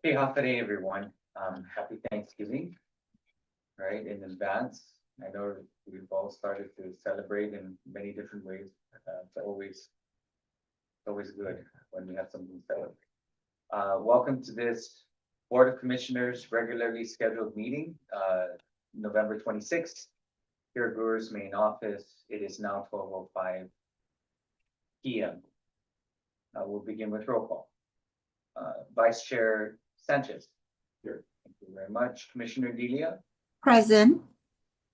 Hey, Hafide, everyone. Happy Thanksgiving, right, in advance. I know we've all started to celebrate in many different ways. It's always good when we have something to celebrate. Welcome to this Board of Commissioners regularly scheduled meeting, November 26th, here at GHURA's main office. It is now 12:05 p.m. We'll begin with roll call. Vice Chair Sanchez. Here. Thank you very much. Commissioner Delia. Present.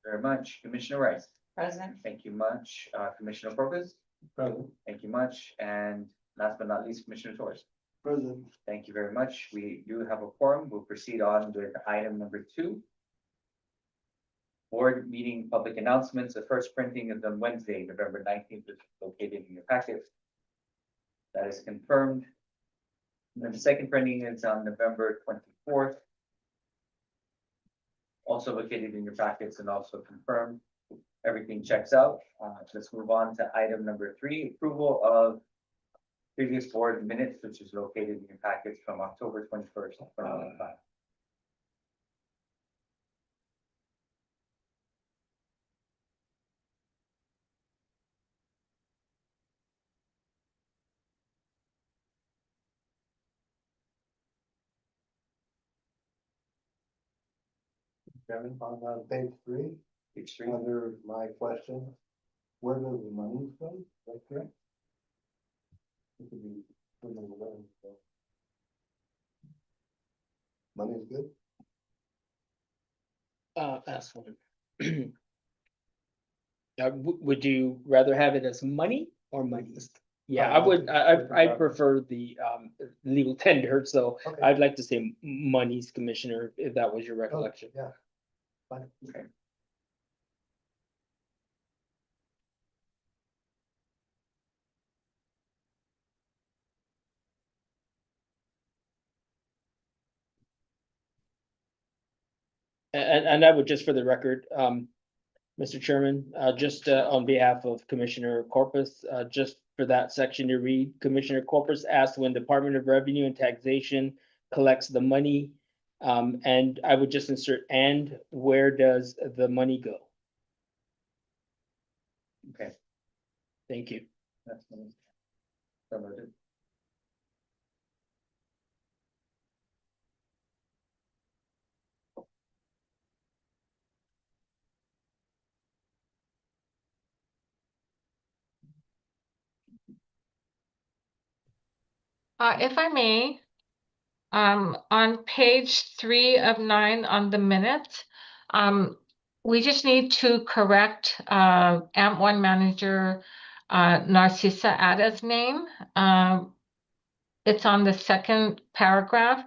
Very much. Commissioner Rice. Present. Thank you much. Commissioner Corpus. Present. Thank you much. And last but not least, Commissioner Torres. Present. Thank you very much. We do have a quorum. We'll proceed on with item number 2. Board meeting public announcements. The first printing is on Wednesday, November 19th, which is located in your packet. That is confirmed. And then the second printing is on November 24th. Also located in your packets and also confirmed. Everything checks out. Let's move on to item number 3, approval of previous board minutes, which is located in your packets from October 21st, 2025. Chairman, on page 3, Page 3. under my question, where does the money go? Is that correct? It could be from the loan, so. Money is good? Ask one. Would you rather have it as money or monies? Yeah, I would, I prefer the legal tender, so Okay. I'd like to say monies, Commissioner, if that was your recollection. Yeah. Fine. Okay. And I would just for the record, Mr. Chairman, just on behalf of Commissioner Corpus, just for that section to read, Commissioner Corpus asked when Department of Revenue and Taxation collects the money. And I would just insert, and where does the money go? Okay. Thank you. That's fine. So noted. If I may, on page 3 of 9 on the minutes, we just need to correct AMP1 manager Narcissa Ada's name. It's on the second paragraph.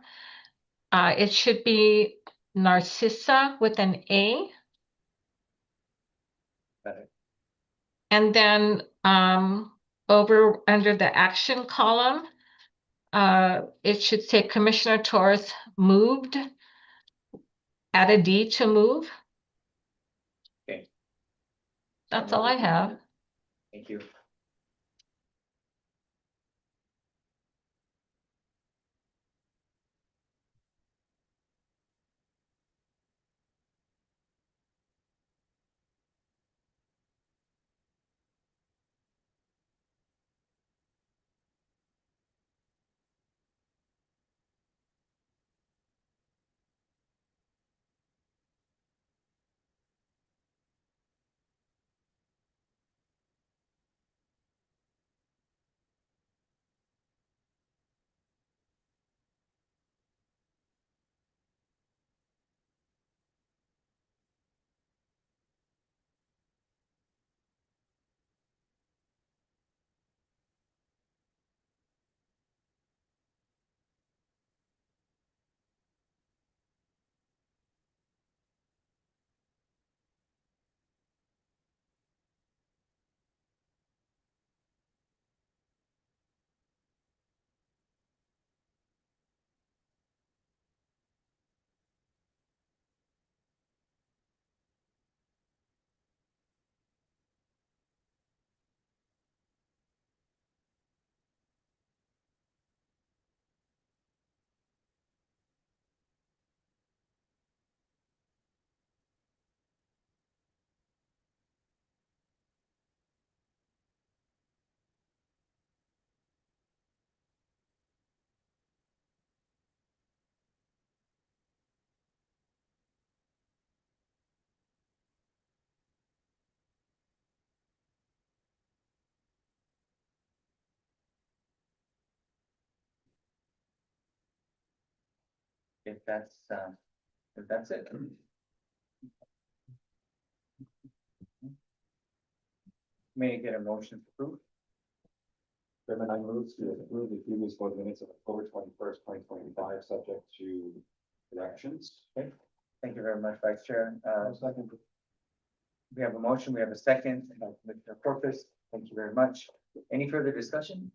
It should be Narcissa with an A. Got it. And then over under the action column, it should say Commissioner Torres moved, add a D to move. Okay. That's all I have. Thank you. if that's it. May I get a motion to approve? Chairman, I move to approve the previous board minutes of October 21st, 2025, subject to corrections. Okay, thank you very much, Vice Chair. Second. We have a motion, we have a second, Commissioner Corpus, thank you very much. Any further discussion?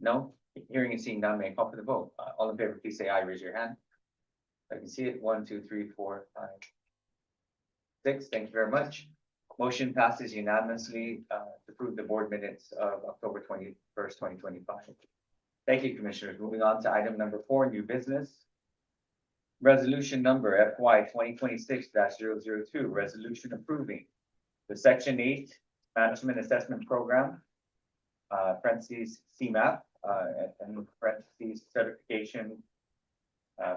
No, hearing and seeing none, may I call for the vote? All in favor, please say aye, raise your hand. I can see it, 1, 2, 3, 4, 5, 6, thank you very much. Motion passes unanimously to approve the board minutes of October 21st, 2025. Thank you, Commissioners. Moving on to item number 4, new business. Resolution number FY 2026-002, resolution approving the Section 8 Management Assessment Program, parentheses CMAP, and parentheses certification,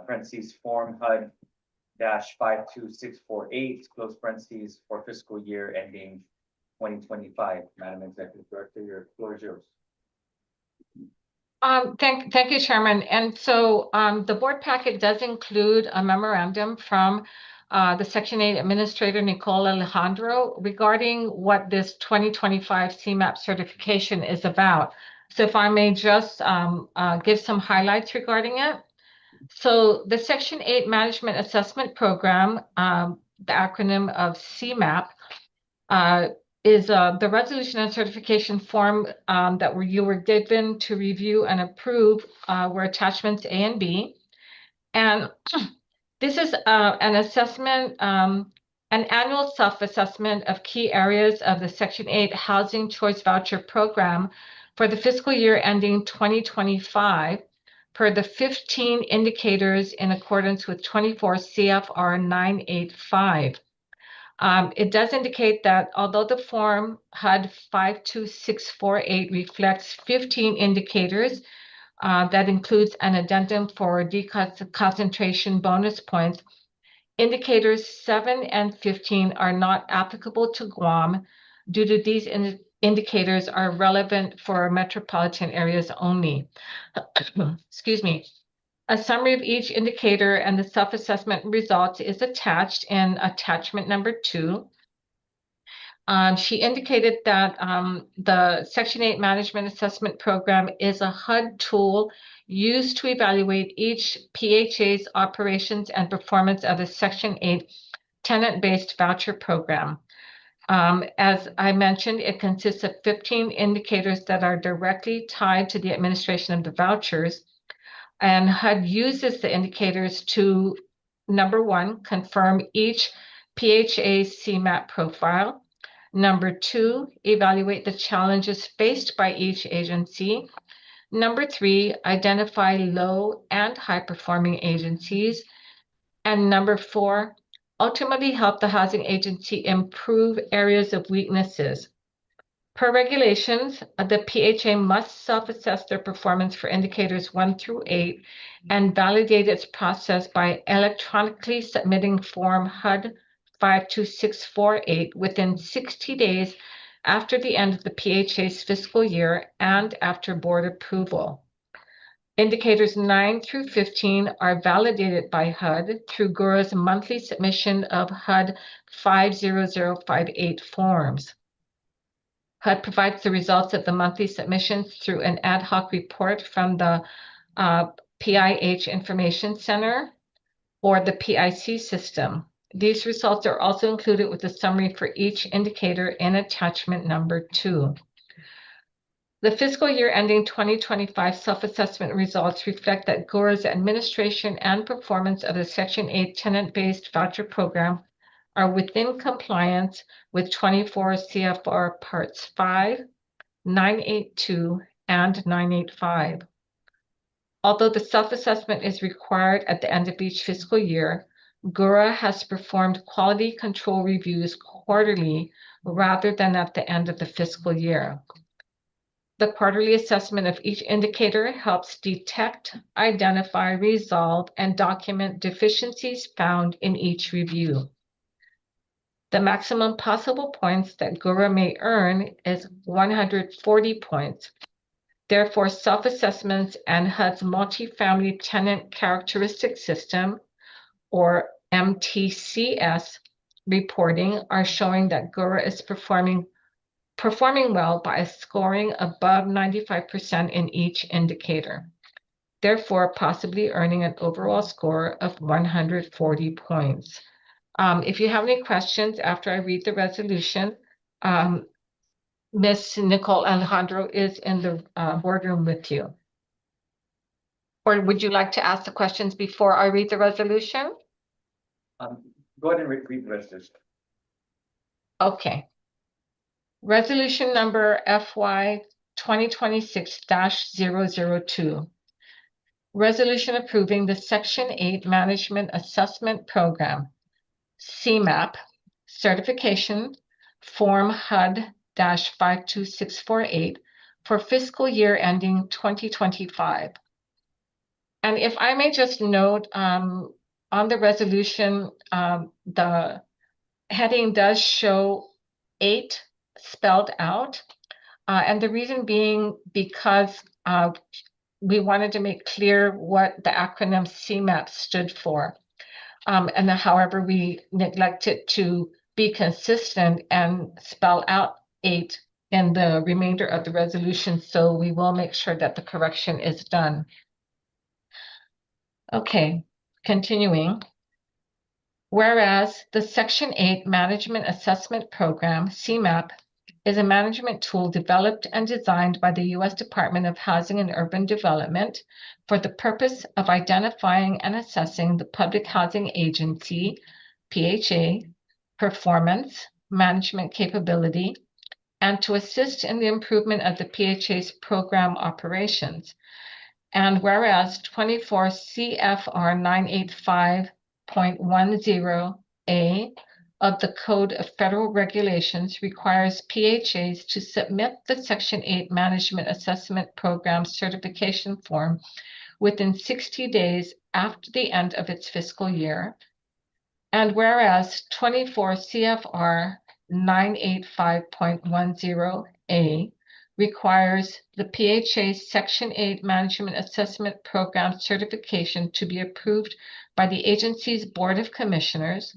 parentheses form HUD -52648, close parentheses, for fiscal year ending 2025. Madam Executive Director, your floor is yours. Thank you, Chairman. And so the board packet does include a memorandum from the Section 8 Administrator Nicole Alejandro regarding what this 2025 CMAP certification is about. So if I may just give some highlights regarding it. So the Section 8 Management Assessment Program, the acronym of CMAP, is the resolution and certification form that you were given to review and approve were attachments A and B. And this is an assessment, an annual self-assessment of key areas of the Section 8 Housing Choice Voucher Program for the fiscal year ending 2025 per the 15 indicators in accordance with 24 CFR 985. It does indicate that although the form HUD 52648 reflects 15 indicators, that includes an addendum for deconcentration bonus points, indicators 7 and 15 are not applicable to Guam due to these indicators are relevant for metropolitan areas only. Excuse me. A summary of each indicator and the self-assessment results is attached in attachment number 2. She indicated that the Section 8 Management Assessment Program is a HUD tool used to evaluate each PHA's operations and performance of the Section 8 tenant-based voucher program. As I mentioned, it consists of 15 indicators that are directly tied to the administration of the vouchers. And HUD uses the indicators to, number 1, confirm each PHA CMAP profile. Number 2, evaluate the challenges faced by each agency. Number 3, identify low and high performing agencies. And number 4, ultimately help the housing agency improve areas of weaknesses. Per regulations, the PHA must self-assess their performance for indicators 1 through 8 and validate its process by electronically submitting form HUD 52648 within 60 days after the end of the PHA's fiscal year and after board approval. Indicators 9 through 15 are validated by HUD through GHURA's monthly submission of HUD 50058 forms. HUD provides the results of the monthly submissions through an ad hoc report from the PIH Information Center or the PIC system. These results are also included with a summary for each indicator in attachment number 2. The fiscal year ending 2025 self-assessment results reflect that GHURA's administration and performance of the Section 8 tenant-based voucher program are within compliance with 24 CFR Parts 5, 982, and 985. Although the self-assessment is required at the end of each fiscal year, GHURA has performed quality control reviews quarterly rather than at the end of the fiscal year. The quarterly assessment of each indicator helps detect, identify, resolve, and document deficiencies found in each review. The maximum possible points that GHURA may earn is 140 points. Therefore, self-assessments and HUD's multifamily tenant characteristic system, or MTCS reporting, are showing that GHURA is performing well by scoring above 95% in each indicator, therefore possibly earning an overall score of 140 points. If you have any questions after I read the resolution, Ms. Nicole Alejandro is in the boardroom with you. Or would you like to ask the questions before I read the resolution? Go ahead and read the resolution. Okay. Resolution number FY 2026-002. Resolution approving the Section 8 Management Assessment Program, CMAP, certification, Form HUD-52648 for fiscal year ending 2025. And if I may just note, on the resolution, the heading does show 8 spelled out. And the reason being because we wanted to make clear what the acronym CMAP stood for. And however, we neglected to be consistent and spell out 8 in the remainder of the resolution. So we will make sure that the correction is done. Okay, continuing. Whereas the Section 8 Management Assessment Program, CMAP, is a management tool developed and designed by the U.S. Department of Housing and Urban Development for the purpose of identifying and assessing the Public Housing Agency, PHA, performance, management capability, and to assist in the improvement of the PHA's program operations. And whereas 24 CFR 985.10A of the Code of Federal Regulations requires PHAs to submit the Section 8 Management Assessment Program certification form within 60 days after the end of its fiscal year. And whereas 24 CFR 985.10A requires the PHA's Section 8 Management Assessment Program certification to be approved by the agency's Board of Commissioners,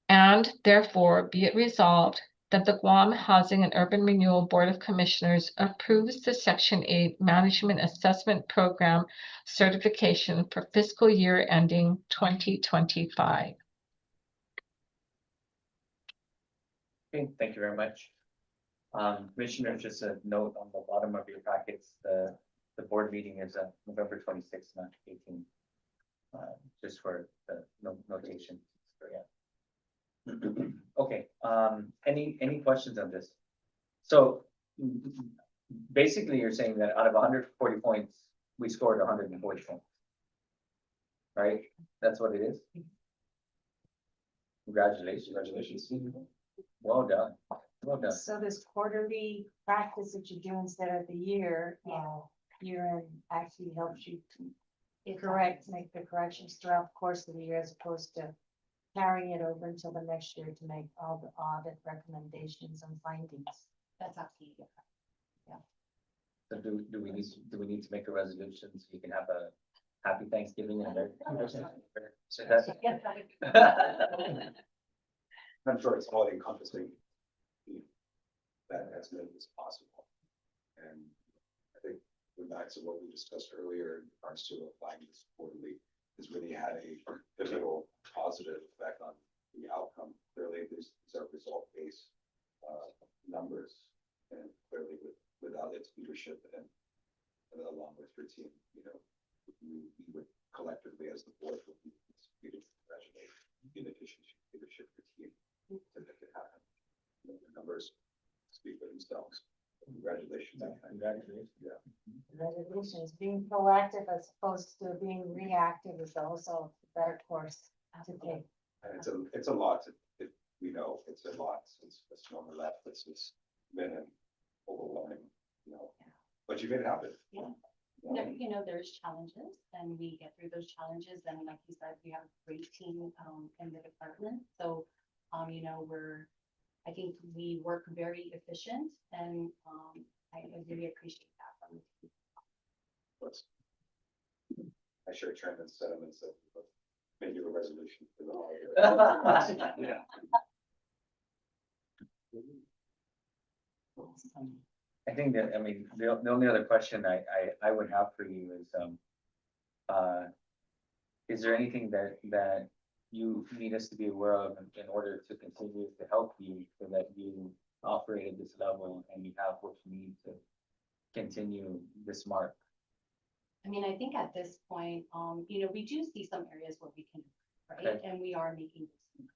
and therefore be it resolved that the Guam Housing and Urban Renewal Board of Commissioners approves the Section 8 Management Assessment Program certification for fiscal year ending 2025. Okay, thank you very much. Commissioner, just a note on the bottom of your packets, the board meeting is November 26th, not 18th. Just for the notation. So, yeah. Okay, any questions on this? So basically you're saying that out of 140 points, we scored 140 points. Right? That's what it is? Congratulations. Congratulations. Well done. Well done. So this quarterly practice that you do instead of the year, year-end actually helps you to make the corrections throughout the course of the year, as opposed to carrying it over until the next year to make all the audit recommendations and findings. That's absolutely different. So do we need to make a resolution so you can have a happy Thanksgiving and I'm sure it's all encompassing that as many as possible. And I think going back to what we discussed earlier in regards to applying this quarterly has really had a pivotal positive effect on the outcome. Clearly, these are result-based numbers, and clearly without its leadership and along with your team, we would collectively as the board would be congratulate in addition to leadership your team to make it happen. The numbers speak for themselves. Congratulations. Congratulations. Yeah. Congratulations. Being proactive as opposed to being reactive is also a better course to take. And it's a lot we know it's a lot since the storm left. It's just been overwhelming, but you made it happen. Yeah. There's challenges and we get through those challenges. And like you said, we have a great team in the department. So, I think we work very efficient, and I really appreciate that from I share Chairman's sentiments of maybe a resolution for the holiday. Yeah. I think that, I mean, the only other question I would have for you is there anything that you need us to be aware of in order to continue to help you so that you operate at this level and you have what you need to continue this mark? I mean, I think at this point, we do see some areas where we can, right? Okay. And we are making this.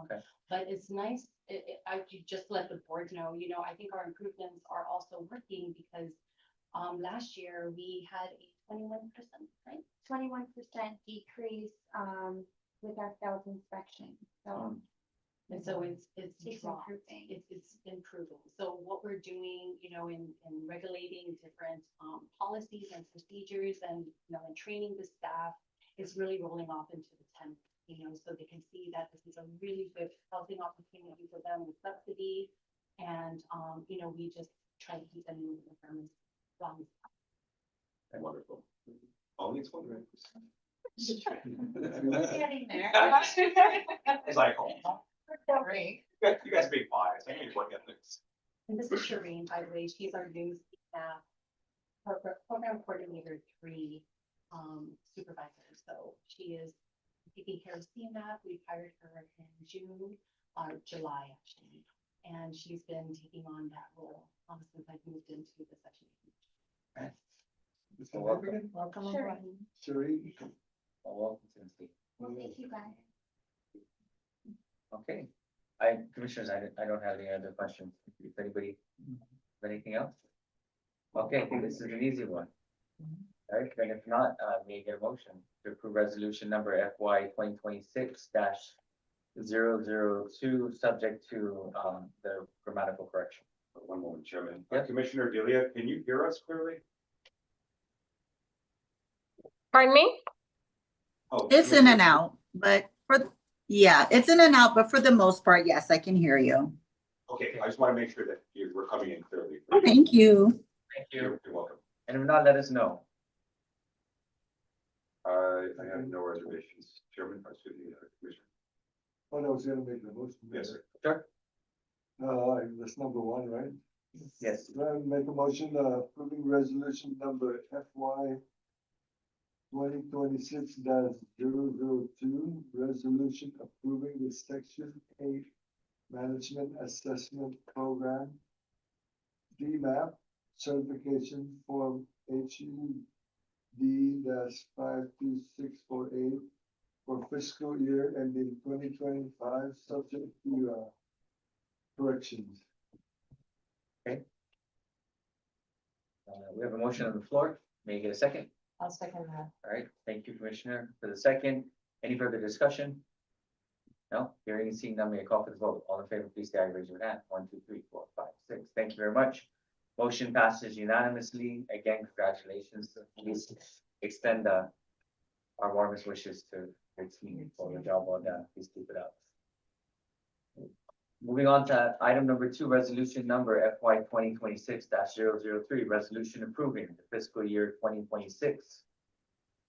Okay. But it's nice, I could just let the board know, I think our improvements are also working because last year we had a 21%, right? 21% decrease with our failed inspection. So And so it's it's dropped. improving. It's improving. So what we're doing, in regulating different policies and procedures and, and training the staff is really rolling off into the 10th, so they can see that this is a really good housing opportunity for them with subsidy. And, we just try to keep them in the firm as long as Wonderful. Only 21%. we're getting there. It's like, oh, you guys being biased. I need to work at this. And this is Shireen, by the way, she's our new staff program coordinator 3 supervisor. So she is taking care of CMAP. We hired her in June or July actually. And she's been taking on that role since I moved into the section. Welcome. Welcome Sure. aboard. Sherry? Welcome to the state. Well, thank you guys. Okay, commissioners, I don't have any other questions. If anybody have anything else? Okay, I think this is an easy one. All right, then if not, may I get a motion to approve resolution number FY 2026-002, subject to the grammatical correction. One moment, Chairman. Yes. Commissioner Delia, can you hear us clearly? Pardon me? Oh, It's in and Commissioner- out, but yeah, it's in and out, but for the most part, yes, I can hear you. Okay, I just want to make sure that we're coming in clearly. Thank you. Thank you. You're welcome. And if not, let us know. I have no reservations, Chairman, Commissioner. Oh, I was gonna make the motion. Yes, sir. Sure. That's number 1, right? Yes. Then make a motion approving resolution number FY 2026-002, resolution approving the Section 8 Management Assessment Program DMAP certification form HUD-52648 for fiscal year ending 2025, subject to corrections. We have a motion on the floor. May I get a second? I'll second that. All right, thank you, Commissioner, for the second. Any further discussion? No, hearing and seeing none, may I call for the vote? All in favor, please say aye, raise your hand. 1, 2, 3, 4, 5, 6. Thank you very much. Motion passes unanimously. Again, congratulations. Please extend our warmest wishes to your team for the job well done. Please keep it up. Moving on to item number 2, resolution number FY 2026-003, resolution approving the fiscal year 2026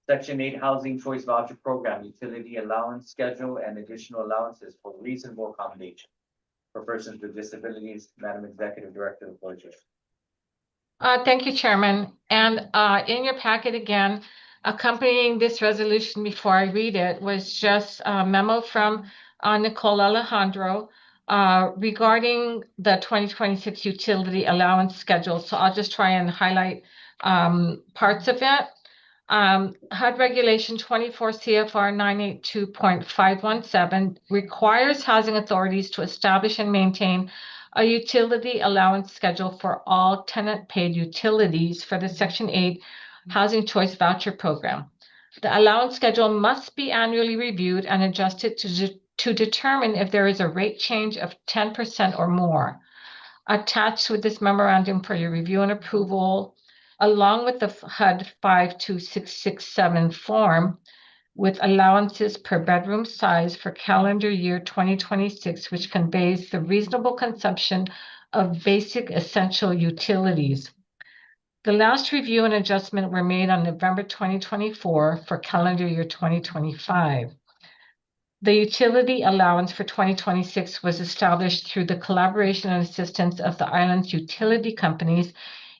Section 8 Housing Choice Voucher Program Utility Allowance Schedule and additional allowances for reasonable accommodation for persons with disabilities. Madam Executive Director, the floor is yours. Thank you, Chairman. And in your packet again, accompanying this resolution before I read it was just a memo from Nicole Alejandro regarding the 2026 utility allowance schedule. So I'll just try and highlight parts of it. HUD Regulation 24 CFR 982.517 requires housing authorities to establish and maintain a utility allowance schedule for all tenant-paid utilities for the Section 8 Housing Choice Voucher Program. The allowance schedule must be annually reviewed and adjusted to determine if there is a rate change of 10% or more. Attached with this memorandum for your review and approval, along with the HUD 52667 form, with allowances per bedroom size for calendar year 2026, which conveys the reasonable consumption of basic essential utilities. The last review and adjustment were made on November 2024 for calendar year 2025. The utility allowance for 2026 was established through the collaboration and assistance of the island's utility companies,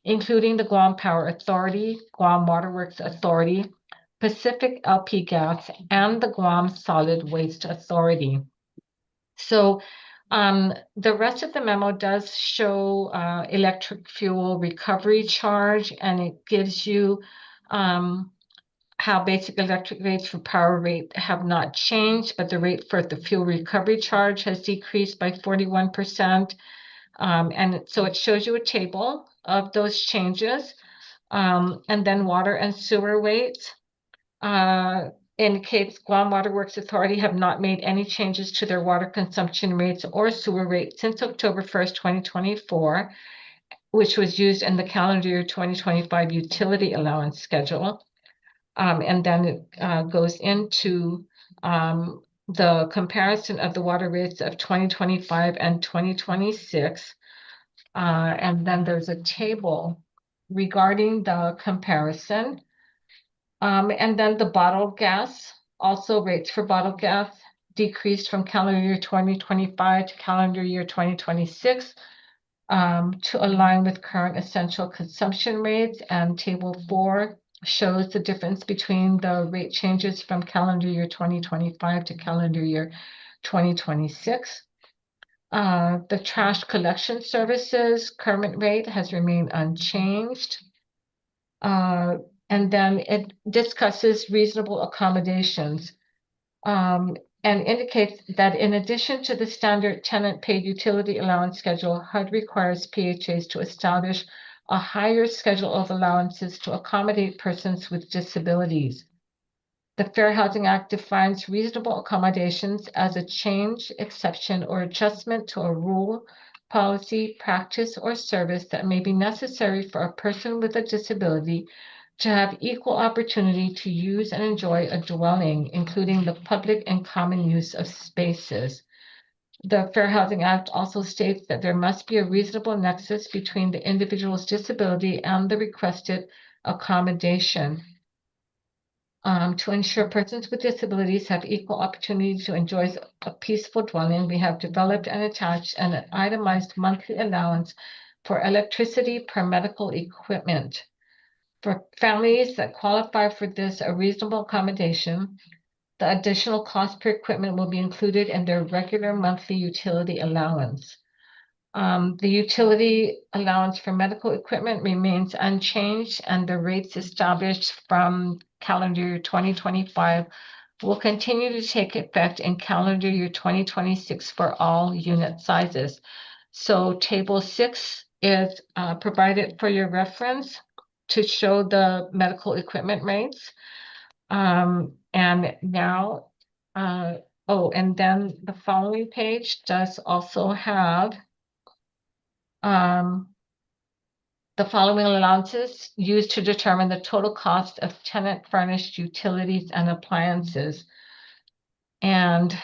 including the Guam Power Authority, Guam Waterworks Authority, Pacific LP Gas, and the Guam Solid Waste Authority. So the rest of the memo does show electric fuel recovery charge, and it gives you how basic electric rates for power rate have not changed, but the rate for the fuel recovery charge has decreased by 41%. And so it shows you a table of those changes. And then water and sewer rates indicates Guam Waterworks Authority have not made any changes to their water consumption rates or sewer rates since October 1st, 2024, which was used in the calendar year 2025 utility allowance schedule. And then it goes into the comparison of the water rates of 2025 and 2026. And then there's a table regarding the comparison. And then the bottled gas, also rates for bottled gas decreased from calendar year 2025 to calendar year 2026 to align with current essential consumption rates. And table 4 shows the difference between the rate changes from calendar year 2025 to calendar year 2026. The trash collection services current rate has remained unchanged. And then it discusses reasonable accommodations and indicates that in addition to the standard tenant paid utility allowance schedule, HUD requires PHAs to establish a higher schedule of allowances to accommodate persons with disabilities. The Fair Housing Act defines reasonable accommodations as a change, exception, or adjustment to a rule, policy, practice, or service that may be necessary for a person with a disability to have equal opportunity to use and enjoy a dwelling, including the public and common use of spaces. The Fair Housing Act also states that there must be a reasonable nexus between the individual's disability and the requested accommodation. To ensure persons with disabilities have equal opportunity to enjoy a peaceful dwelling, we have developed and attached an itemized monthly allowance for electricity per medical equipment. For families that qualify for this, a reasonable accommodation, the additional cost per equipment will be included in their regular monthly utility allowance. The utility allowance for medical equipment remains unchanged, and the rates established from calendar year 2025 will continue to take effect in calendar year 2026 for all unit sizes. So table 6 is provided for your reference to show the medical equipment rates. And now, and then the following page does also have the following allowances used to determine the total cost of tenant furnished utilities and appliances. And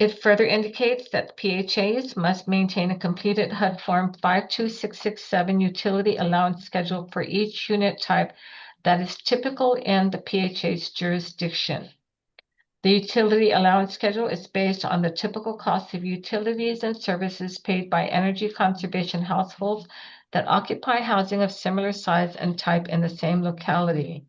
it further indicates that PHAs must maintain a completed HUD Form 52667 utility allowance schedule for each unit type that is typical in the PHA's jurisdiction. The utility allowance schedule is based on the typical cost of utilities and services paid by energy conservation households that occupy housing of similar size and type in the same locality.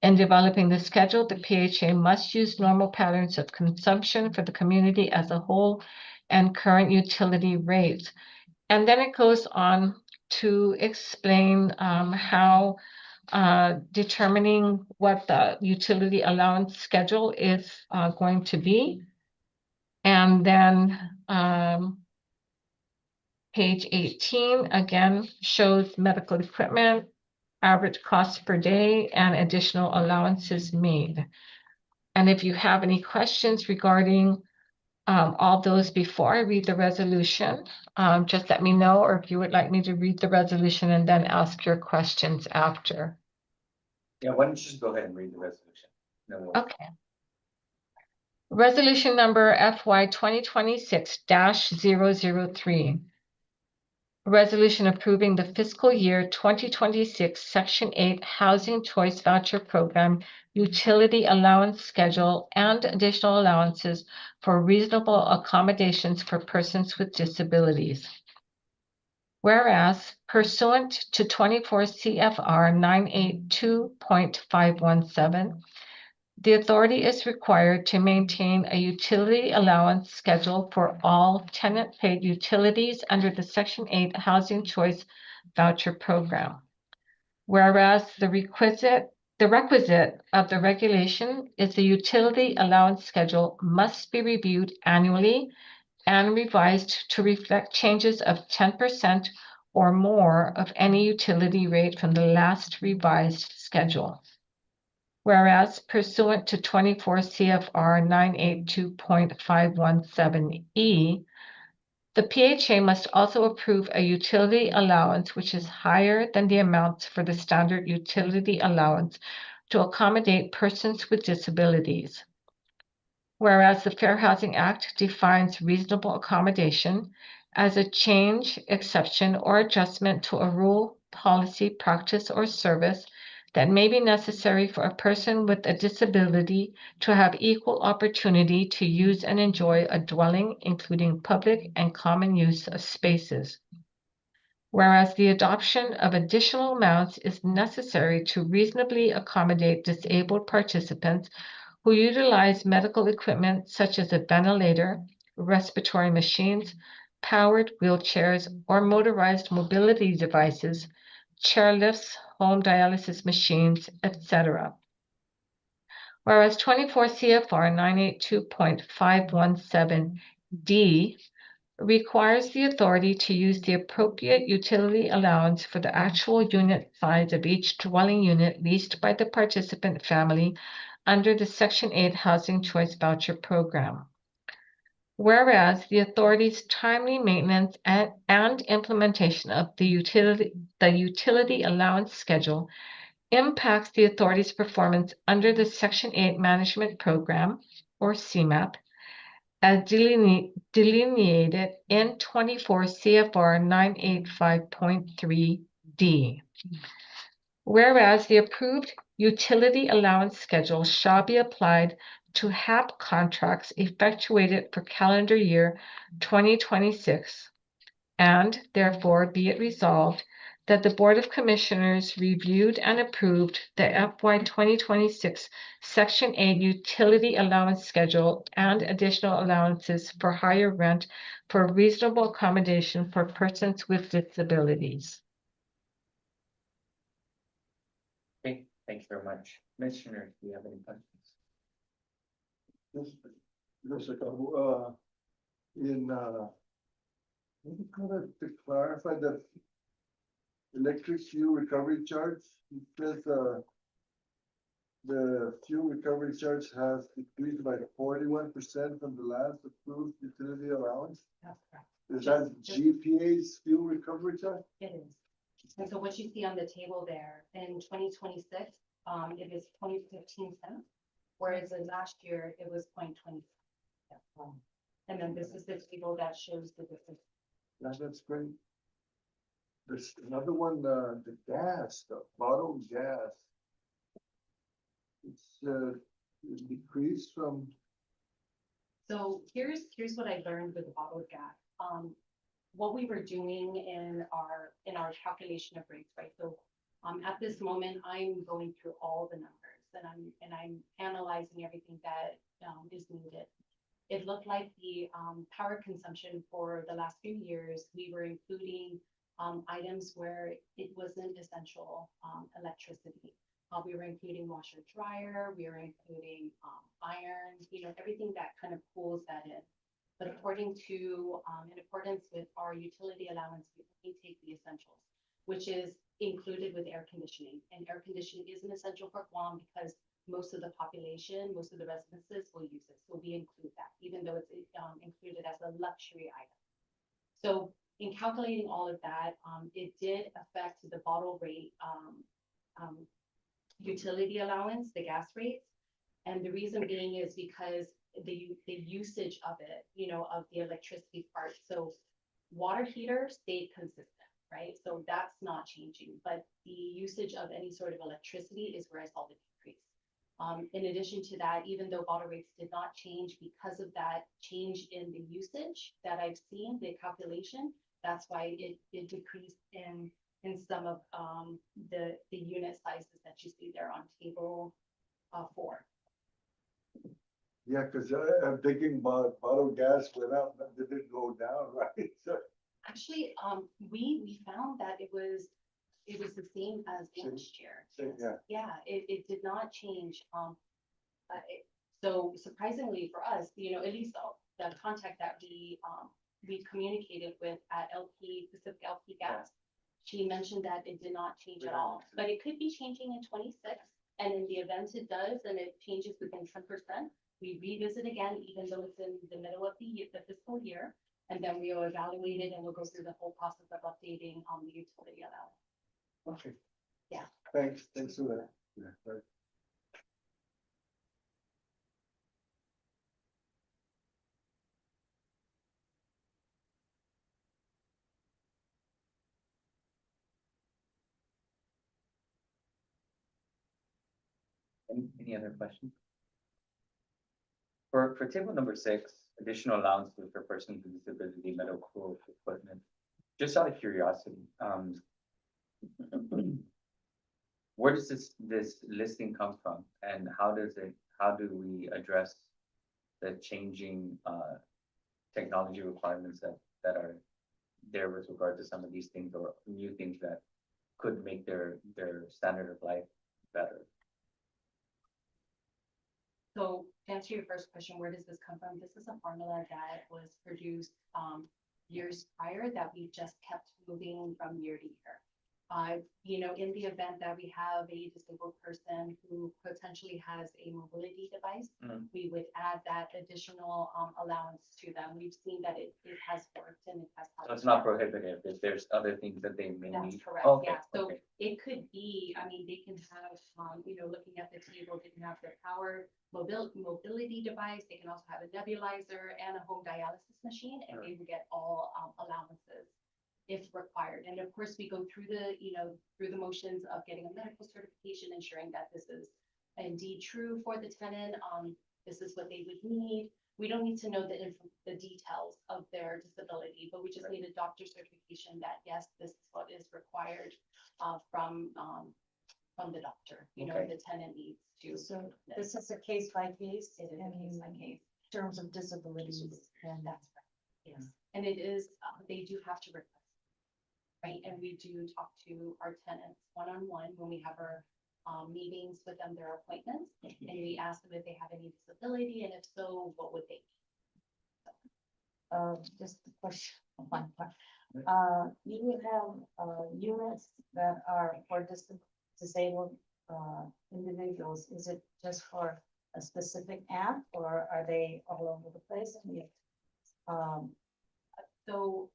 In developing the schedule, the PHA must use normal patterns of consumption for the community as a whole and current utility rates. And then it goes on to explain how determining what the utility allowance schedule is going to be. And then page 18 again shows medical equipment, average cost per day, and additional allowances made. And if you have any questions regarding all those before I read the resolution, just let me know, or if you would like me to read the resolution and then ask your questions after. Yeah, why don't you just go ahead and read the resolution? No, Okay. Resolution number FY 2026-003. a resolution approving the fiscal year 2026 Section 8 Housing Choice Voucher Program utility allowance schedule and additional allowances for reasonable accommodations for persons with disabilities. Whereas pursuant to 24 CFR 982.517, the authority is required to maintain a utility allowance schedule for all tenant-paid utilities under the Section 8 Housing Choice Voucher Program. Whereas the requisite of the regulation is the utility allowance schedule must be reviewed annually and revised to reflect changes of 10% or more of any utility rate from the last revised schedule. Whereas pursuant to 24 CFR 982.517E, the PHA must also approve a utility allowance which is higher than the amounts for the standard utility allowance to accommodate persons with disabilities. Whereas the Fair Housing Act defines reasonable accommodation as a change, exception, or adjustment to a rule, policy, practice, or service that may be necessary for a person with a disability to have equal opportunity to use and enjoy a dwelling, including public and common use of spaces. Whereas the adoption of additional amounts is necessary to reasonably accommodate disabled participants who utilize medical equipment such as a ventilator, respiratory machines, powered wheelchairs, or motorized mobility devices, chairlifts, home dialysis machines, etc. Whereas 24 CFR 982.517D requires the authority to use the appropriate utility allowance for the actual unit size of each dwelling unit leased by the participant family under the Section 8 Housing Choice Voucher Program. Whereas the authority's timely maintenance and implementation of the utility allowance schedule impacts the authority's performance under the Section 8 Management Program, or CMAP, as delineated in 24 CFR 985.3D. Whereas the approved utility allowance schedule shall be applied to HAP contracts effectuated for calendar year 2026, and therefore be it resolved that the Board of Commissioners reviewed and approved the FY 2026 Section 8 Utility Allowance Schedule and additional allowances for higher rent for reasonable accommodation for persons with disabilities. Okay, thank you very much. Commissioner, do you have any questions? Just a couple, to clarify that electric fuel recovery charge, it says, the fuel recovery charge has decreased by 41% from the last approved utility allowance. That's correct. Is that GPA's fuel recovery charge? It is. And so what you see on the table there in 2026, it is 0.15 cents, whereas in last year it was 0.20. And then this is the table that shows the difference. That's great. There's another one, the gas, the bottled gas. It's decreased from. So here's what I learned with the bottled gas. What we were doing in our calculation of rates, right? So at this moment, I'm going through all the numbers and I'm analyzing everything that is needed. It looked like the power consumption for the last few years, we were including items where it wasn't essential electricity. We were including washer dryer, we were including iron, everything that kind of pulls that in. But according to, in accordance with our utility allowance, we take the essentials, which is included with air conditioning. And air conditioning is an essential for Guam because most of the population, most of the residences will use it. So we include that, even though it's included as a luxury item. So in calculating all of that, it did affect the bottle rate utility allowance, the gas rates. And the reason being is because the usage of it, of the electricity part. So water heater stayed consistent, right? So that's not changing, but the usage of any sort of electricity is where I saw the decrease. In addition to that, even though bottle rates did not change because of that change in the usage that I've seen, the calculation, that's why it decreased in some of the unit sizes that you see there on table 4. Yeah, because I'm thinking about bottled gas went up, but did it go down, right? So, Actually, we found that it was the same as Same- last year. same, Yes. Yeah, it did not change. So surprisingly for us, at least the contact that we communicated with at LP, Pacific LP Gas, she mentioned that it did not change at all, but it could be changing in 26. And in the event it does, and it changes within 10%, we revisit again, even though it's in the middle of the fiscal year. And then we'll evaluate it and we'll go through the whole process of updating on the utility allowance. okay. Yeah. Thanks for that. Yeah, right. Any other questions? For table number 6, additional allowances for persons with disability medical equipment, just out of curiosity, where does this listing come from, and how do we address the changing technology requirements that are there with regard to some of these things, or new things that could make their standard of life better? So to answer your first question, where does this come from? This is a formula that was produced years prior that we just kept moving from year to year. In the event that we have a disabled person who potentially has a mobility device, we would add that additional allowance to them. We've seen that it has worked and it has helped. So it's not prohibitive if there's other things that they may That's need? correct, Okay, yeah, so okay. it could be, they can have, looking at the table, they can have their power mobility device, they can also have a nebulizer and a home dialysis machine, and they will get all allowances if required. And of course, we go through the motions of getting a medical certification, ensuring that this is indeed true for the tenant, this is what they would need. We don't need to know the details of their disability, but we just need a doctor certification that, yes, this is what is required from the doctor, Okay. the tenant needs to. So this is a case by case. It is a case by case. In terms of disabilities, and That's right, yes. And it is, they do have to request, right? And we do talk to our tenants one-on-one when we have our meetings with them, their appointments, and we ask them if they have any disability, and if so, what would they be? just the question, one part. You have units that are for disabled individuals. Is it just for a specific app, or are they all over the place? So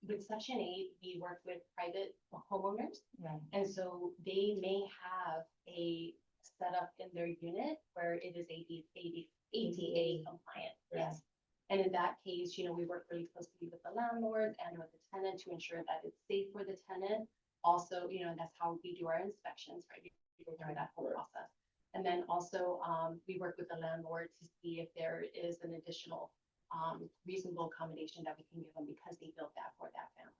with Section 8, we work with private homeowners. Right. And so they may have a setup in their unit where it is ADA compliant. Yes. And in that case, we work really closely with the landlord and with the tenant to ensure that it's safe for the tenant. Also, that's how we do our inspections, right? We go through that whole process. And then also, we work with the landlord to see if there is an additional reasonable accommodation that we can give them because they built that for that family.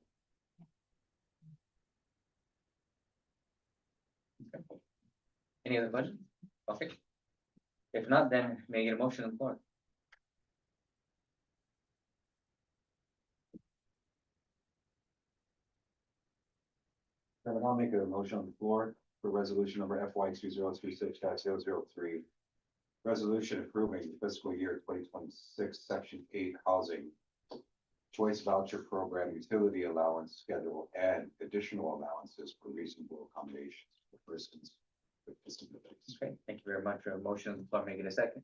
Okay. Any other questions? Okay. If not, then may I get a motion on the floor? I'll make a motion on the floor for resolution number FY 2026-003. Resolution approving fiscal year 2026, section 8 housing choice voucher program utility allowance schedule and additional allowances for reasonable accommodations for persons with disabilities. Okay, thank you very much for a motion on the floor. Make it a second.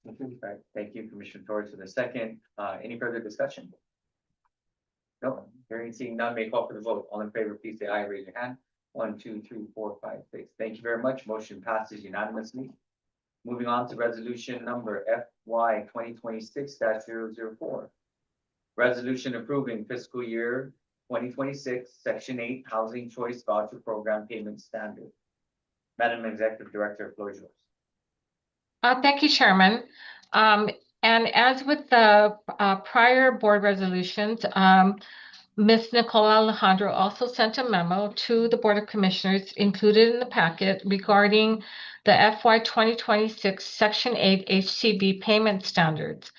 Right, thank you, Commissioner Torres, for the second. Any further discussion? No, hearing seeing none, may call for the vote. All in favor, please say aye, raise your hand. 1, 2, 3, 4, 5, 6. Thank you very much. Motion passes unanimously. Moving on to resolution number FY 2026-004. Resolution approving fiscal year 2026, Section 8 Housing Choice Voucher Program Payment Standard. Madam Executive Director, floor is yours. Thank you, Chairman. And as with the prior board resolutions, Ms. Nicole Alejandro also sent a memo to the Board of Commissioners included in the packet regarding the FY 2026 Section 8 HCB payment standards.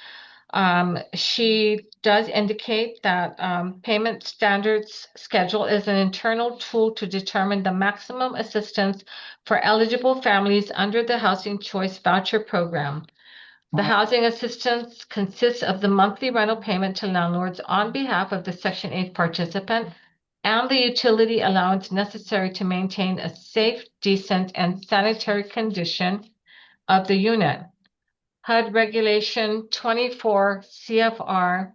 She does indicate that payment standards schedule is an internal tool to determine the maximum assistance for eligible families under the Housing Choice Voucher Program. The housing assistance consists of the monthly rental payment to landlords on behalf of the Section 8 participant and the utility allowance necessary to maintain a safe, decent, and sanitary condition of the unit. HUD Regulation 24 CFR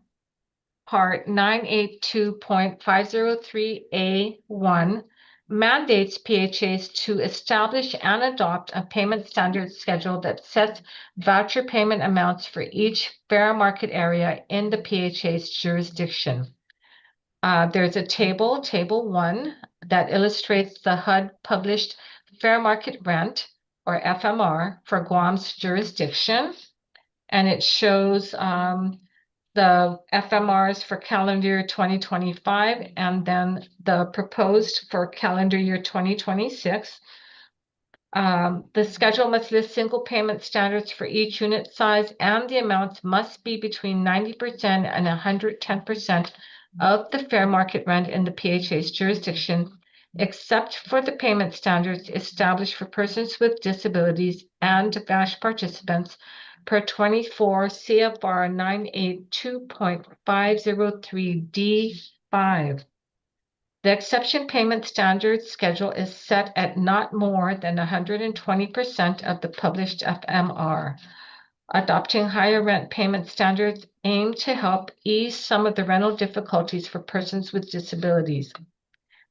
Part 982.503A1 mandates PHAs to establish and adopt a payment standard schedule that sets voucher payment amounts for each fair market area in the PHA's jurisdiction. There's a table, Table 1, that illustrates the HUD published fair market rent, or FMR, for Guam's jurisdiction. And it shows the FMRs for calendar year 2025 and then the proposed for calendar year 2026. The schedule must list single payment standards for each unit size, and the amounts must be between 90% and 110% of the fair market rent in the PHA's jurisdiction, except for the payment standards established for persons with disabilities and VASH participants per 24 CFR 982.503D5. The exception payment standard schedule is set at not more than 120% of the published FMR. Adopting higher rent payment standards aim to help ease some of the rental difficulties for persons with disabilities.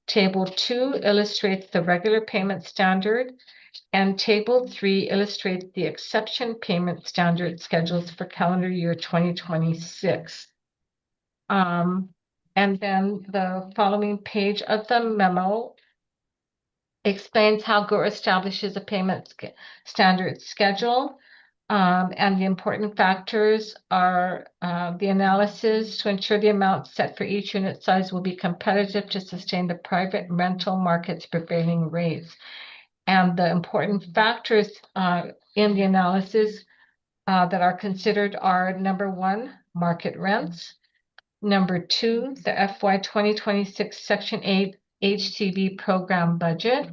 Table 2 illustrates the regular payment standard, and Table 3 illustrates the exception payment standard schedules for calendar year 2026. And then the following page of the memo explains how GHURA establishes a payment standard schedule. And the important factors are the analysis to ensure the amount set for each unit size will be competitive to sustain the private rental market's prevailing rates. And the important factors in the analysis that are considered are: number 1, market rents; number 2, the FY 2026 Section 8 HCB program budget;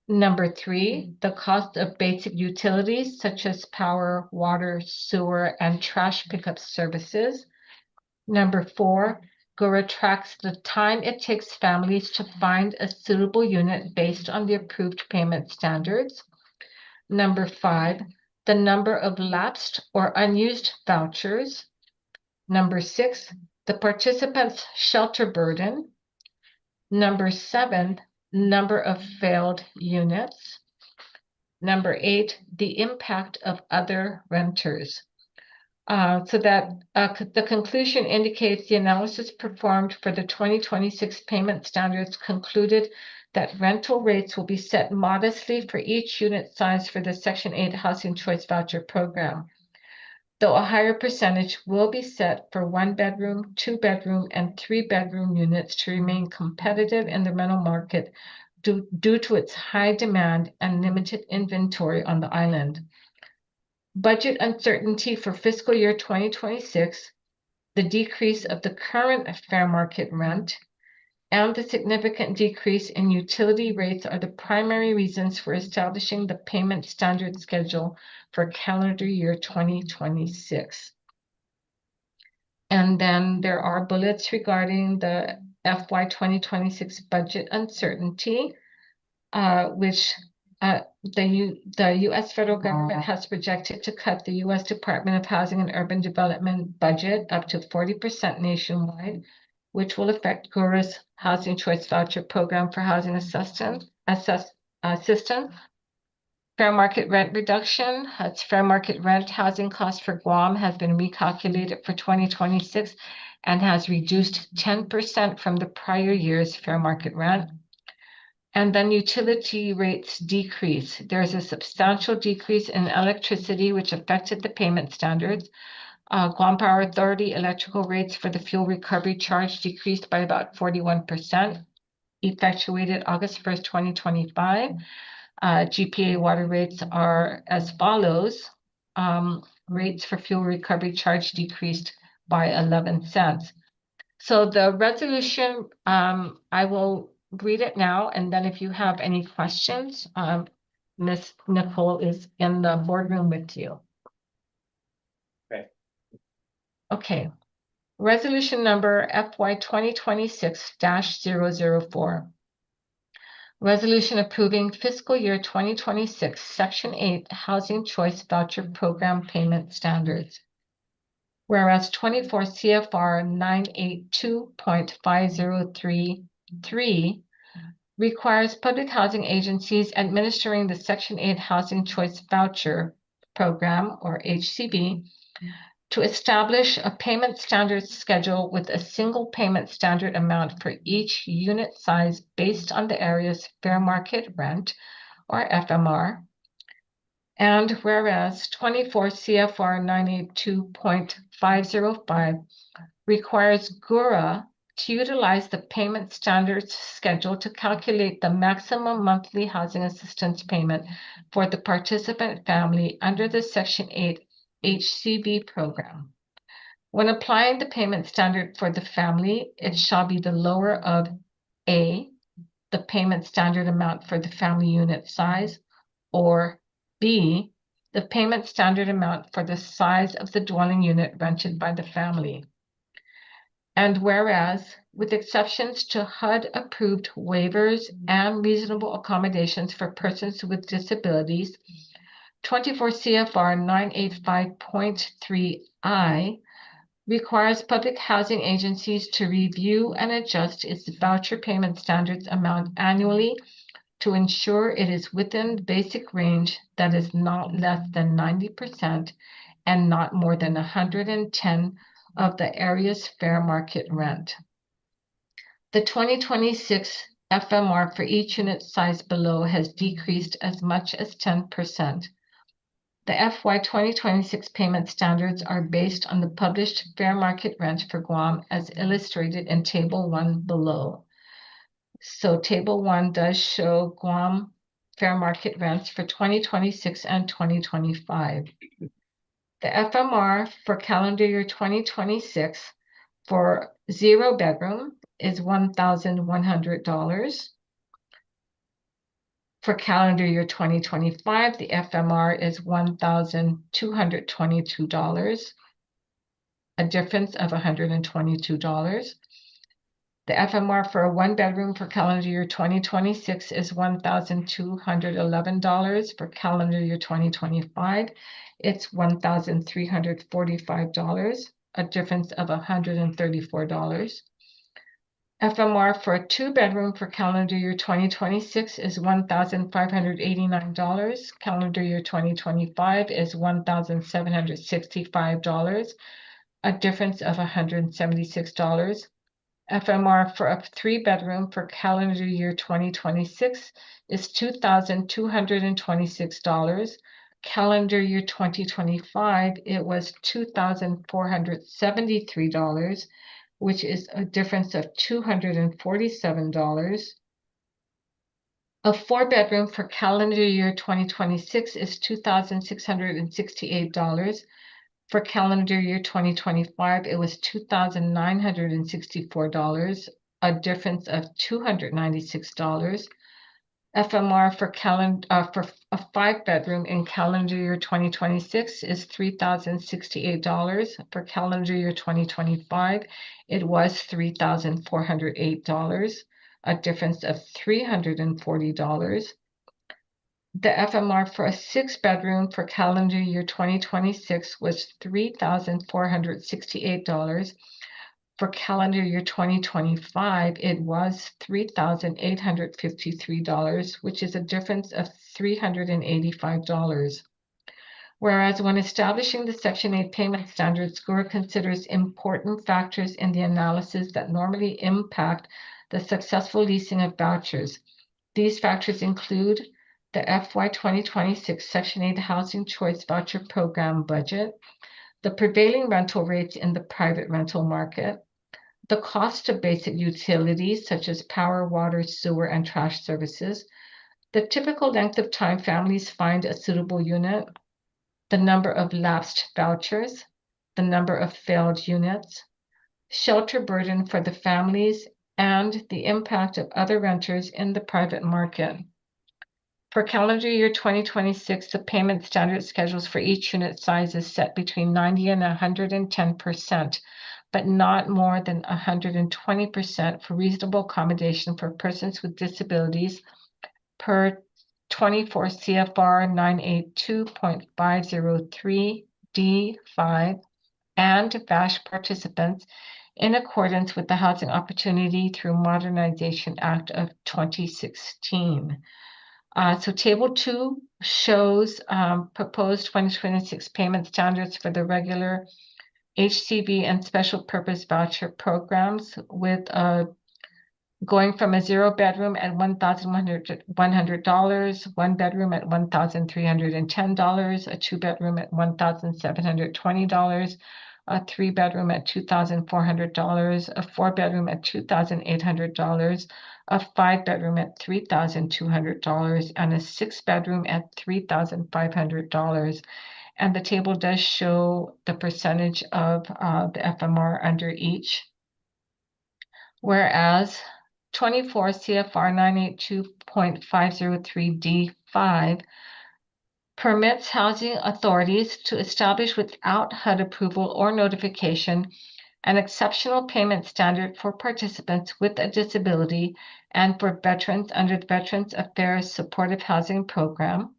number 3, the cost of basic utilities such as power, water, sewer, and trash pickup services; number 4, GHURA tracks the time it takes families to find a suitable unit based on the approved payment standards; number 5, the number of lapsed or unused vouchers; number 6, the participant's shelter burden; number 7, number of failed units; number 8, the impact of other renters. So that the conclusion indicates the analysis performed for the 2026 payment standards concluded that rental rates will be set modestly for each unit size for the Section 8 Housing Choice Voucher Program, though a higher percentage will be set for 1-bedroom, 2-bedroom, and 3-bedroom units to remain competitive in the rental market due to its high demand and limited inventory on the island. Budget uncertainty for fiscal year 2026, the decrease of the current fair market rent, and the significant decrease in utility rates are the primary reasons for establishing the payment standard schedule for calendar year 2026. And then there are bullets regarding the FY 2026 budget uncertainty, which the U.S. federal government has projected to cut the U.S. Department of Housing and Urban Development budget up to 40% nationwide, which will affect GHURA's Housing Choice Voucher Program for housing assistance. Fair market rent reduction. Its fair market rent housing cost for Guam has been recalculated for 2026 and has reduced 10% from the prior year's fair market rent. And then utility rates decrease. There's a substantial decrease in electricity, which affected the payment standards. Guam Power Authority electrical rates for the fuel recovery charge decreased by about 41%, effectuated August 1st, 2025. GPA water rates are as follows. Rates for fuel recovery charge decreased by 11 cents. So the resolution, I will read it now, and then if you have any questions, Ms. Nicole is in the boardroom with you. Okay. Okay. Resolution number FY 2026-004. Resolution approving fiscal year 2026 Section 8 Housing Choice Voucher Program Payment Standards. Whereas 24 CFR 982.5033 requires public housing agencies administering the Section 8 Housing Choice Voucher Program, or HCV, to establish a payment standards schedule with a single payment standard amount for each unit size based on the area's fair market rent, or FMR. And whereas 24 CFR 982.505 requires GHURA to utilize the payment standards schedule to calculate the maximum monthly housing assistance payment for the participant family under the Section 8 HCV program. When applying the payment standard for the family, it shall be the lower of A, the payment standard amount for the family unit size, or B, the payment standard amount for the size of the dwelling unit rented by the family. And whereas, with exceptions to HUD-approved waivers and reasonable accommodations for persons with disabilities, 24 CFR 985.3I requires public housing agencies to review and adjust its voucher payment standards amount annually to ensure it is within the basic range that is not less than 90% and not more than 110 of the area's fair market rent. The 2026 FMR for each unit size below has decreased as much as 10%. The FY 2026 payment standards are based on the published fair market rent for Guam as illustrated in Table 1 below. So Table 1 does show Guam fair market rents for 2026 and 2025. The FMR for calendar year 2026 for 0 bedroom is $1,100. For calendar year 2025, the FMR is $1,222, a difference of $122. The FMR for a 1 bedroom for calendar year 2026 is $1,211. For calendar year 2025, it's $1,345, a difference of $134. FMR for a 2 bedroom for calendar year 2026 is $1,589. Calendar year 2025 is $1,765, a difference of $176. FMR for a 3 bedroom for calendar year 2026 is $2,226. Calendar year 2025, it was $2,473, which is a difference of $247. A 4 bedroom for calendar year 2026 is $2,668. For calendar year 2025, it was $2,964, a difference of $296. FMR for a 5 bedroom in calendar year 2026 is $3,068. For calendar year 2025, it was $3,408, a difference of $340. The FMR for a 6 bedroom for calendar year 2026 was $3,468. For calendar year 2025, it was $3,853, which is a difference of $385. Whereas when establishing the Section 8 payment standards, GHURA considers important factors in the analysis that normally impact the successful leasing of vouchers. These factors include the FY 2026 Section 8 Housing Choice Voucher Program budget, the prevailing rental rates in the private rental market, the cost of basic utilities such as power, water, sewer, and trash services, the typical length of time families find a suitable unit, the number of lapsed vouchers, the number of failed units, shelter burden for the families, and the impact of other renters in the private market. For calendar year 2026, the payment standard schedules for each unit size is set between 90 and 110%, but not more than 120% for reasonable accommodation for persons with disabilities per 24 CFR 982.503 D5 and VASH participants in accordance with the Housing Opportunity through Modernization Act of 2016. So Table 2 shows proposed 2026 payment standards for the regular HCV and special purpose voucher programs with going from a 0-bedroom at $1,100, 1-bedroom at $1,310, a 2-bedroom at $1,720, a 3-bedroom at $2,400, a 4-bedroom at $2,800, a 5-bedroom at $3,200, and a 6-bedroom at $3,500. And the table does show the percentage of the FMR under each. Whereas 24 CFR 982.503 D5 permits housing authorities to establish without HUD approval or notification an exceptional payment standard for participants with a disability and for veterans under the Veterans Affairs Supportive Housing Program.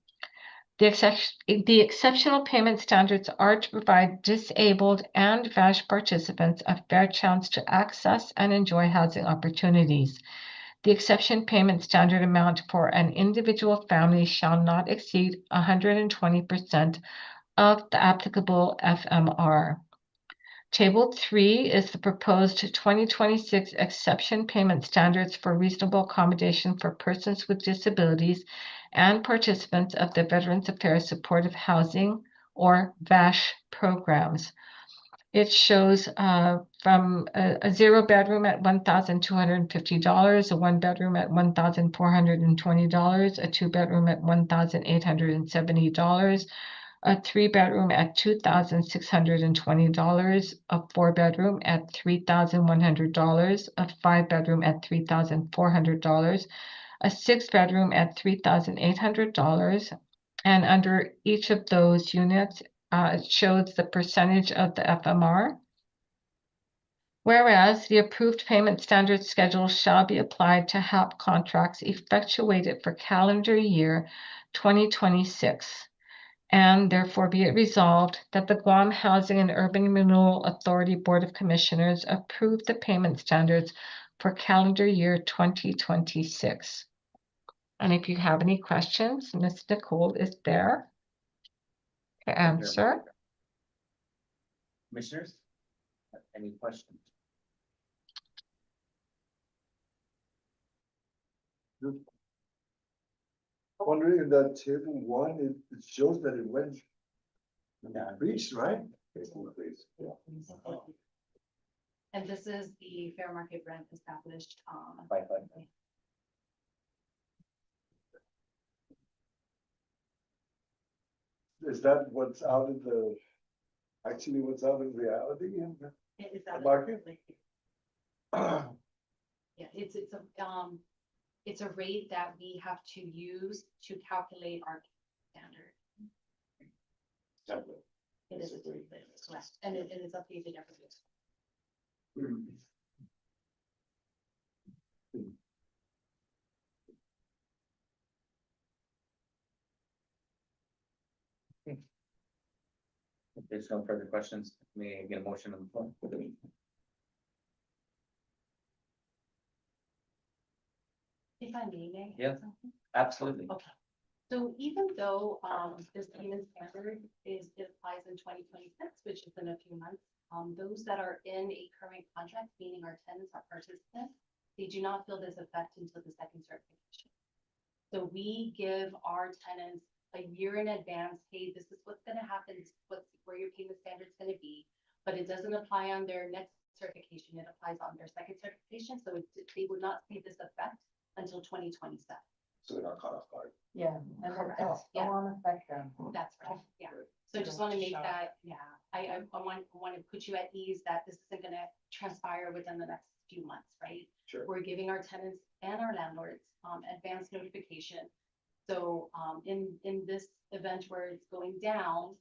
The exceptional payment standards are to provide disabled and VASH participants a fair chance to access and enjoy housing opportunities. The exception payment standard amount for an individual family shall not exceed 120% of the applicable FMR. Table 3 is the proposed 2026 exception payment standards for reasonable accommodation for persons with disabilities and participants of the Veterans Affairs Supportive Housing or VASH programs. It shows from a 0-bedroom at $1,250, a 1-bedroom at $1,420, a 2-bedroom at $1,870, a 3-bedroom at $2,620, a 4-bedroom at $3,100, a 5-bedroom at $3,400, a 6-bedroom at $3,800, and under each of those units, it shows the percentage of the FMR. Whereas the approved payment standard schedule shall be applied to HAP contracts effectuated for calendar year 2026. And therefore be it resolved that the Guam Housing and Urban Renewal Authority Board of Commissioners approve the payment standards for calendar year 2026. And if you have any questions, Ms. Nicole is there to answer. Commissioners, any questions? Wondering if that table 1, it shows that it went. Reached, right? And this is the fair market rent established, Bye. Is that what's out in the, actually what's out in reality in the is that market? Yeah, it's a rate that we have to use to calculate our standard. It is a template, correct, and it is updated every year. If there's no further questions, may I get a motion on the floor? If I may, Yeah. something? Absolutely. Okay. So even though, this payment standard it applies in 2026, which is in a few months, those that are in a current contract, meaning our tenants, our participants, they do not feel this effect until the second certification. So we give our tenants a year in advance, hey, this is what's gonna happen, this is where your payment standard's gonna be, but it doesn't apply on their next certification, it applies on their second certification, so they would not see this effect until 2027. So they're not caught off guard. Yeah, and that's, Yeah. don't wanna affect them. That's right, yeah. So I just want to make that, yeah, I want to put you at ease that this isn't gonna transpire within the next few months, right? Sure. We're giving our tenants and our landlords, advance notification. So, in this event where it's going down,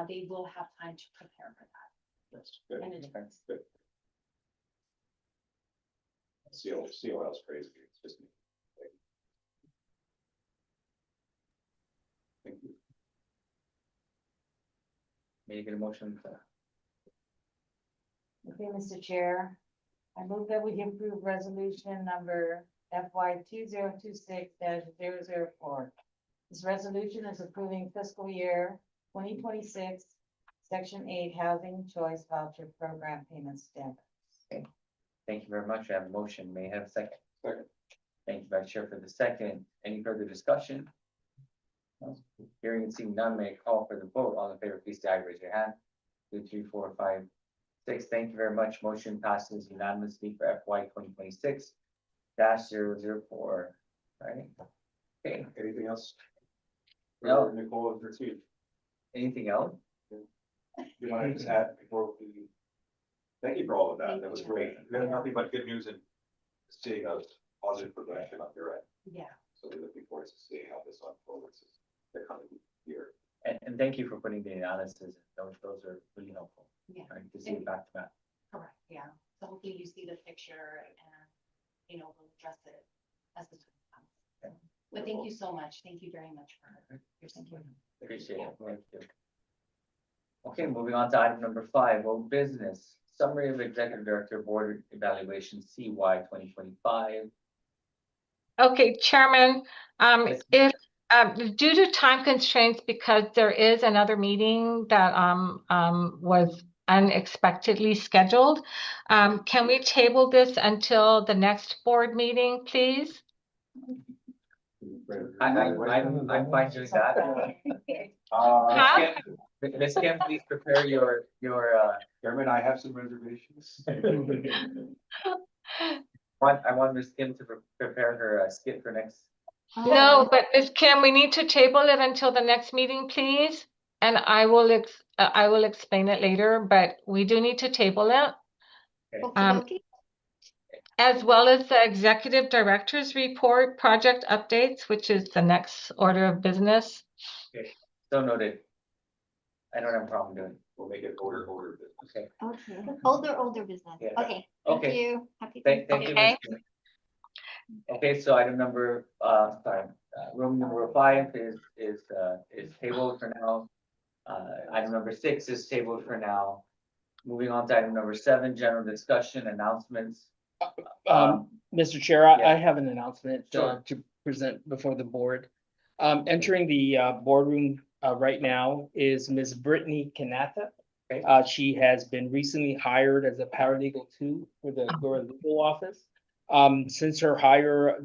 they will have time to prepare for that. That's good. And it's- Good. COL's crazy. It's just me. Thank you. May I get a motion? Okay, Mr. Chair, I move that we approve resolution number FY 2026-004. This resolution is approving fiscal year 2026, Section 8 Housing Choice Voucher Program Payment Standards. Thank you very much. I have a motion. May I have a second? Second. Thank you, Vice Chair, for the second. Any further discussion? No? Hearing and seeing none, may I call for the vote. All in favor, please say aye, raise your hand. 2, 3, 4, 5, 6. Thank you very much. Motion passes unanimously for FY 2026-004. Right? Okay, Anything else? No. For Nicole and her team? anything else? You want to just add before we? Thank you for all of that. That was great. We have nothing but good news and seeing a positive progression on your end. Yeah. So we're looking forward to seeing how this unfolds the coming year. And thank you for putting the analysis. Those are really helpful. Yeah. Right, to see it back to back. Correct, yeah. So hopefully you see the picture and, we'll address it as the time comes. Okay. But thank you so much. Thank you very much for your support. Appreciate it. Thank you. Okay, moving on to item number 5, old business. Summary of Executive Director Board Evaluation CY 2025. Okay, Chairman, Yes. if, due to time constraints, because there is another meeting that, was unexpectedly scheduled, can we table this until the next board meeting, please? I'm fine doing that. Huh? Ms. Kim, please prepare your Chairman, I have some reservations. I want Ms. Kim to prepare her skit for next. No, but Ms. Kim, we need to table it until the next meeting, please. And I will explain it later, but we do need to table it. As well as the executive director's report, project updates, which is the next order of business. Okay, so noted. I don't have a problem doing it. We'll make it older business. Okay, Okay, older business. Yeah. Okay, thank Okay. you. Happy thank you. Thanksgiving. Okay. Ms. Kim. Okay, so item number, room number 5 is tabled for now. Item number 6 is tabled for now. Moving on to item number 7, general discussion announcements. Mr. Chair, I yeah. have an announcement Sure. to present before the board. Entering the boardroom right now is Ms. Brittany Kanata. Okay. She has been recently hired as a paralegal 2 for the GHURA legal office. Since her hire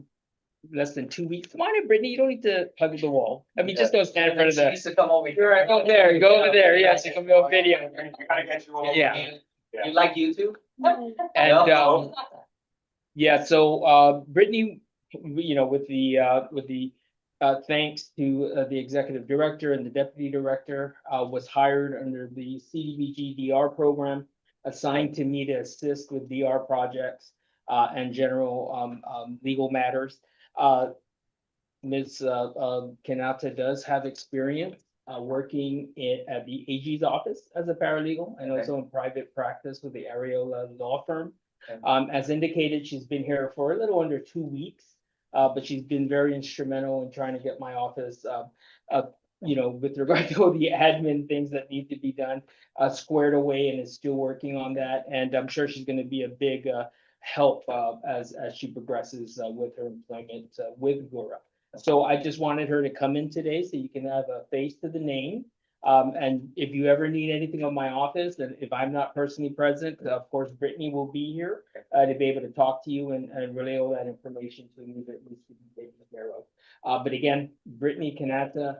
less than 2 weeks, come on in, Brittany, you don't need to hug the wall. I mean, just go stand in front of She the. needs to come over You're right, go there, go over there, yes, you can go video. Yeah. You like YouTube? And, No? yeah, so, Brittany, with the thanks to the executive director and the deputy director, was hired under the CDBG DR program, assigned to me to assist with DR projects and general legal matters. Ms. Kanata does have experience working at the AG's office as a paralegal and also in private practice with the Areola law firm. Okay. As indicated, she's been here for a little under 2 weeks, but she's been very instrumental in trying to get my office, with regard to all the admin things that need to be done, squared away, and is still working on that. And I'm sure she's going to be a big help as she progresses with her employment with GHURA. So I just wanted her to come in today so you can have a face to the name. And if you ever need anything on my office, and if I'm not personally present, of course, Brittany will be here to be able to talk to you and relay all that information to you that needs to be taken care of. But again, Brittany Kanata,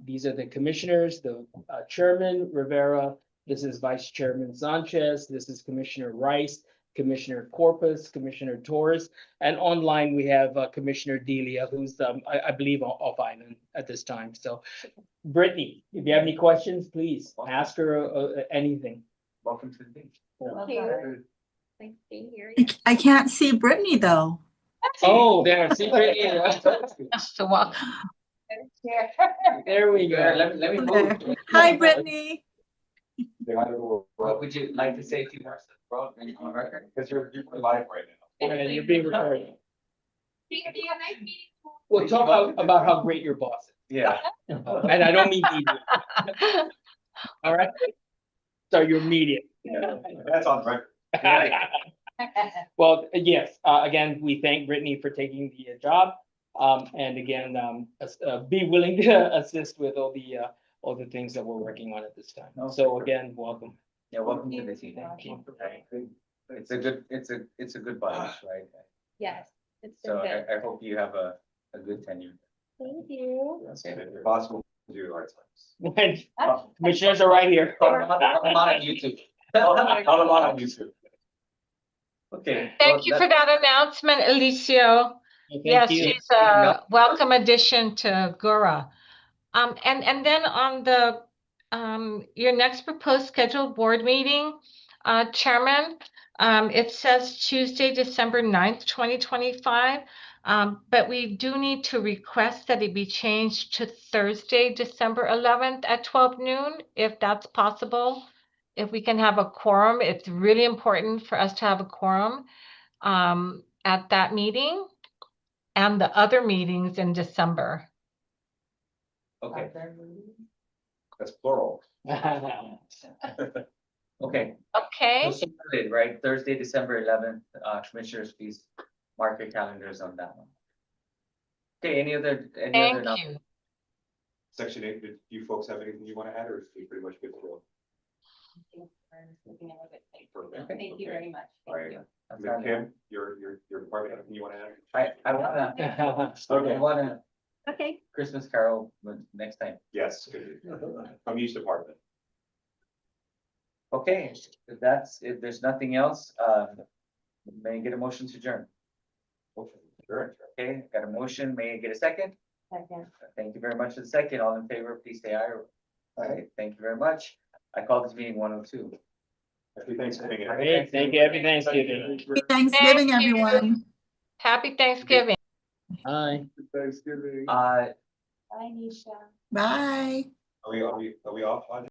these are the commissioners, the chairman Rivera, this is Vice Chairman Sanchez, this is Commissioner Rice, Commissioner Corpus, Commissioner Torres, and online we have Commissioner Delia, who's I believe off island at this time. So Brittany, if you have any questions, please ask her anything. Welcome to the team. Thank you. Thanks for being here. I can't see Brittany though. Oh, there, see Brittany. So welcome. There we Yeah, go. let me Okay. move. Hi, Brittany. What would you like to say a few more stuff, bro, on record? Because you're live right now. And you're being recorded. We'll talk about how great your boss Yeah. is. And I don't mean media. All right? So you're media. That's on record. Well, yes, again, we thank Brittany for taking the job. And again, be willing to assist with all the things that we're working on at this time. So again, welcome. Yeah, welcome to the team. Thank you. It's a good bunch, right? Yes, it's been So good. I hope you have a good tenure. Thank you. If possible, do our times. Commissioners are right here. I'm on YouTube. I'm on YouTube. Okay. Thank you for that announcement, Alicio. Yes, Thank you. she's a welcome addition to GHURA. And then on the, your next proposed scheduled board meeting, Chairman, it says Tuesday, December 9th, 2025. But we do need to request that it be changed to Thursday, December 11th at 12 noon, if that's possible. If we can have a quorum, it's really important for us to have a quorum at that meeting and the other meetings in December. Okay, That's plural. okay. Okay, So noted, right, Thursday, December 11th, commissioners, please mark your calendars on that one. Okay, any other? thank you. Section 8, do you folks have anything you want to add, or is it pretty much good to go? Thank you for looking at it. Perfect. Thank you very much. All Thank right. you. Then Kim, your department, anything you want to add? I wanna Okay. Christmas Carol next time. Yes, from each department. Okay, if there's nothing else, may I get a motion to adjourn? Sure. Okay, got a motion, may I get a second? Second. Thank you very much for the second, all in favor, please say aye. All right, thank you very much. I call this meeting 102. Happy Thanksgiving. Great, thank you. Happy Thanksgiving. Happy Thanksgiving, Thank you. everyone. Happy Thanksgiving. Bye. Thanksgiving. Uh, Bye, Nisha. Bye. Are we off?